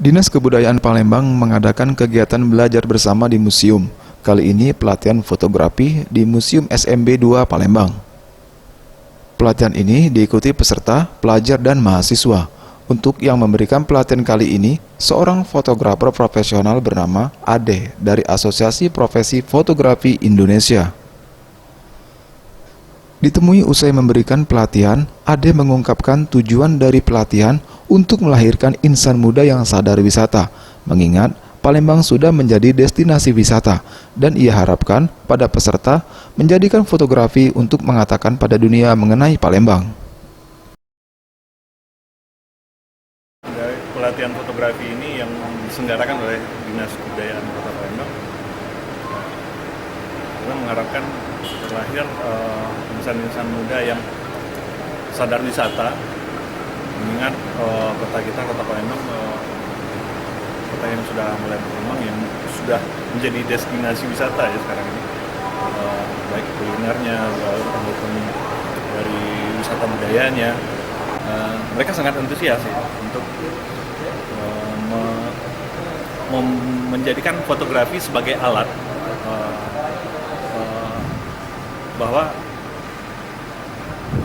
Dinas Kebudayaan Palembang mengadakan kegiatan belajar bersama di museum. Kali ini pelatihan fotografi di Museum SMB 2 Palembang. Pelatihan ini diikuti peserta, pelajar, dan mahasiswa. Untuk yang memberikan pelatihan kali ini, seorang fotografer profesional bernama Ade dari Asosiasi Profesi Fotografi Indonesia. Ditemui usai memberikan pelatihan, Ade mengungkapkan tujuan dari pelatihan untuk melahirkan insan muda yang sadar wisata, mengingat Palembang sudah menjadi destinasi wisata, dan ia harapkan pada peserta menjadikan fotografi untuk mengatakan pada dunia mengenai Palembang. Dari pelatihan fotografi ini yang diselenggarakan oleh Dinas Kebudayaan Kota Palembang, kita mengharapkan terlahir insan-insan muda yang sadar wisata, mengingat kota kita, Kota Palembang, kota yang sudah mulai berkembang, yang sudah menjadi destinasi wisata ya sekarang ini, baik kulinernya maupun dari wisata budayanya. Mereka sangat antusias ya, untuk menjadikan fotografi sebagai alat bahwa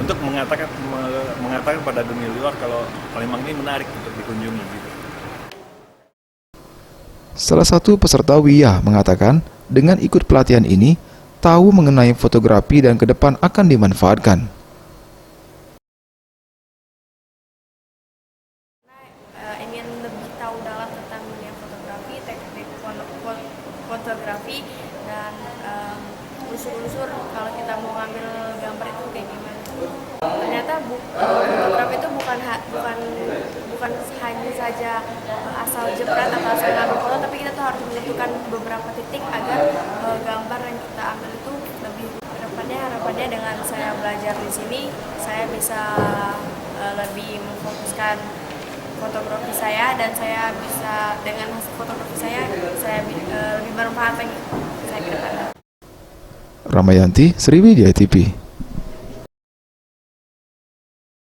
untuk mengatakan pada dunia luar kalau Palembang ini menarik untuk dikunjungi gitu. Salah satu peserta Wiyah mengatakan, dengan ikut pelatihan ini, tahu mengenai fotografi dan ke depan akan dimanfaatkan. Ingin lebih tahu dalam tentang dunia fotografi, teknik fotografi, dan unsur-unsur kalau kita mau ngambil gambar itu kayak gimana. Ternyata fotografi itu bukan hanya saja asal jepret atau asal ngambil foto, tapi kita tuh harus menentukan beberapa titik agar gambar yang kita ambil itu lebih harapannya dengan saya belajar di sini, saya bisa lebih memfokuskan fotografi saya, dan saya bisa dengan hasil fotografi saya lebih bermanfaat lagi saya ke depan. Ramayanti, Sriwijaya TV.